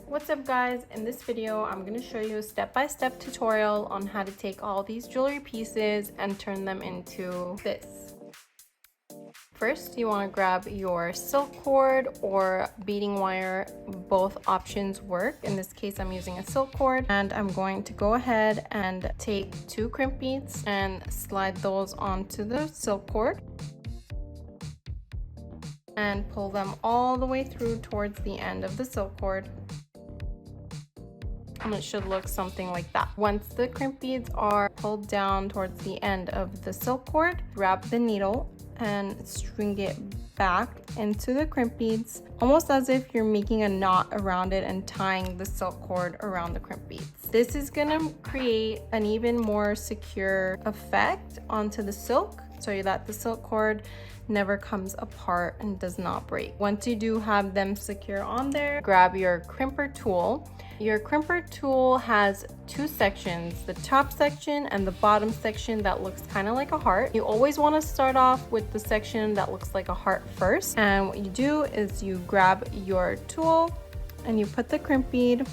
What's up guys, in this video I'm going to show you a step-by-step tutorial on how to take all these jewelry pieces and turn them into this. First, you want to grab your silk cord or beading wire. Both options work. In this case I'm using a silk cord, and I'm going to go ahead and take 2 crimp beads and slide those onto the silk cord and pull them all the way through towards the end of the silk cord. And it should look something like that. Once the crimp beads are pulled down towards the end of the silk cord, grab the needle and string it back into the crimp beads, almost as if you're making a knot around it and tying the silk cord around the crimp beads. This is gonna create an even more secure effect onto the silk so that the silk cord never comes apart and does not break. Once you do have them secure on there, grab your crimper tool. Your crimper tool has 2 sections, the top section and the bottom section that looks kind of like a heart. You always want to start off with the section that looks like a heart first. And what you do is you grab your tool and you put the crimp bead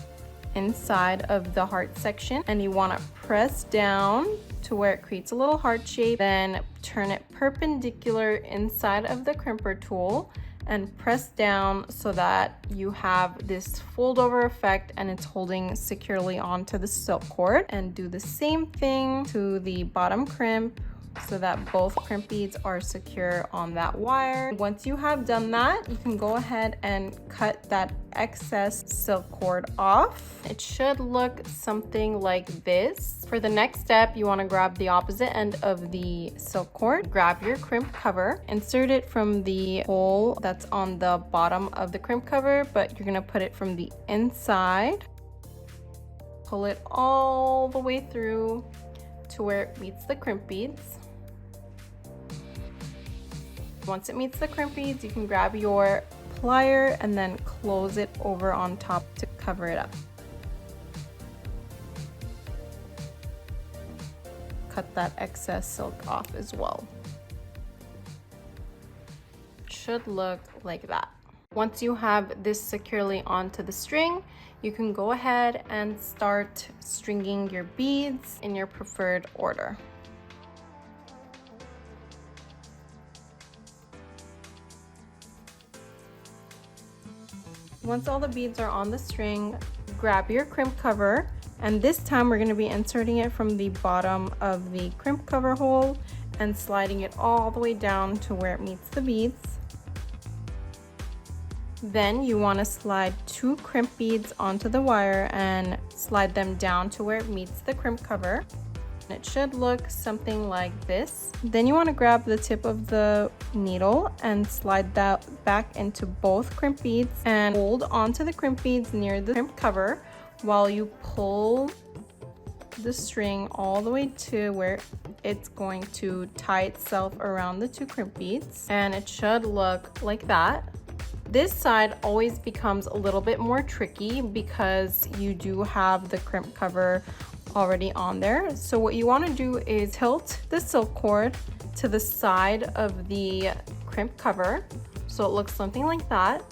inside of the heart section, and you want to press down to where it creates a little heart shape. Then turn it perpendicular inside of the crimper tool and press down so that you have this fold over effect and it's holding securely onto the silk cord. And do the same thing to the bottom crimp so that both crimp beads are secure on that wire. Once you have done that, you can go ahead and cut that excess silk cord off. It should look something like this. For the next step, you want to grab the opposite end of the silk cord, grab your crimp cover, insert it from the hole that's on the bottom of the crimp cover, but you're going to put it from the inside. Pull it all the way through to where it meets the crimp beads. Once it meets the crimp beads, you can grab your plier and then close it over on top to cover it up. Cut that excess silk off as well. Should look like that. Once you have this securely onto the string, you can go ahead and start stringing your beads in your preferred order. Once all the beads are on the string, grab your crimp cover, and this time we're going to be inserting it from the bottom of the crimp cover hole and sliding it all the way down to where it meets the beads. Then you want to slide 2 crimp beads onto the wire and slide them down to where it meets the crimp cover. It should look something like this. Then you want to grab the tip of the needle and slide that back into both crimp beads and hold onto the crimp beads near the crimp cover while you pull the string all the way to where it's going to tie itself around the 2 crimp beads, and it should look like that. This side always becomes a little bit more tricky because you do have the crimp cover already on there. So what you want to do is tilt the silk cord to the side of the crimp cover so it looks something like that,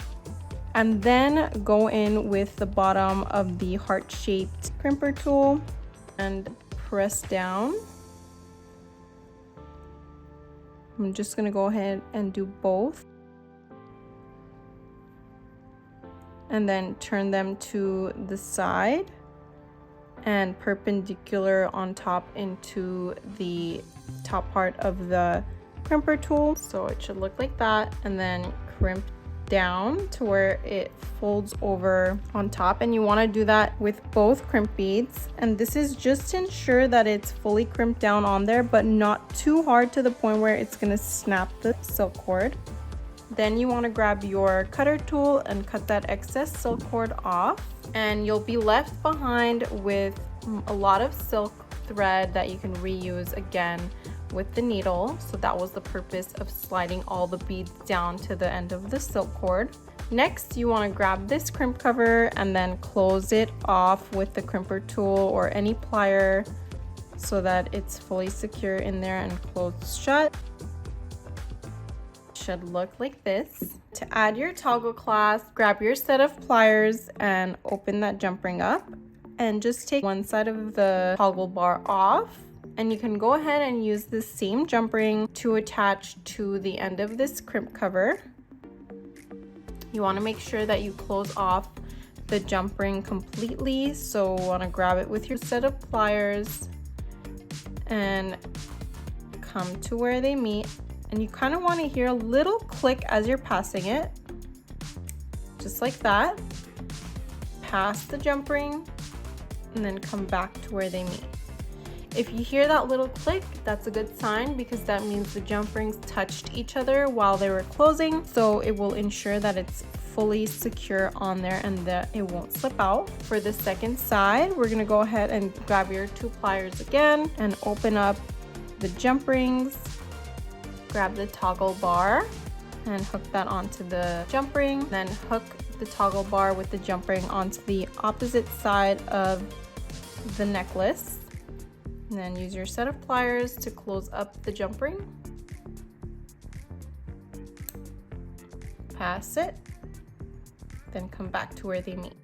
and then go in with the bottom of the heart-shaped crimper tool and press down. I'm just going to go ahead and do both, and then turn them to the side and perpendicular on top into the top part of the crimper tool. So it should look like that, and then crimp down to where it folds over on top. And you want to do that with both crimp beads, and this is just to ensure that it's fully crimped down on there but not too hard to the point where it's going to snap the silk cord. Then you want to grab your cutter tool and cut that excess silk cord off, and you'll be left behind with a lot of silk thread that you can reuse again with the needle. So that was the purpose of sliding all the beads down to the end of the silk cord. Next, you want to grab this crimp cover and then close it off with the crimper tool or any plier so that it's fully secure in there and closed shut. should look like this. To add your toggle clasp, grab your set of pliers and open that jump ring up, and just take one side of the toggle bar off. And you can go ahead and use the same jump ring to attach to the end of this crimp cover. You want to make sure that you close off the jump ring completely, so want to grab it with your set of pliers and come to where they meet, and you kind of want to hear a little click as you're passing it, just like that. Pass the jump ring and then come back to where they meet. If you hear that little click, that's a good sign, because that means the jump rings touched each other while they were closing, so it will ensure that it's fully secure on there and that it won't slip out. For the second side, we're gonna go ahead and grab your 2 pliers again and open up the jump rings, grab the toggle bar and hook that onto the jump ring, then hook the toggle bar with the jump ring onto the opposite side of the necklace. And then use your set of pliers to close up the jump ring. Pass it, then come back to where they meet.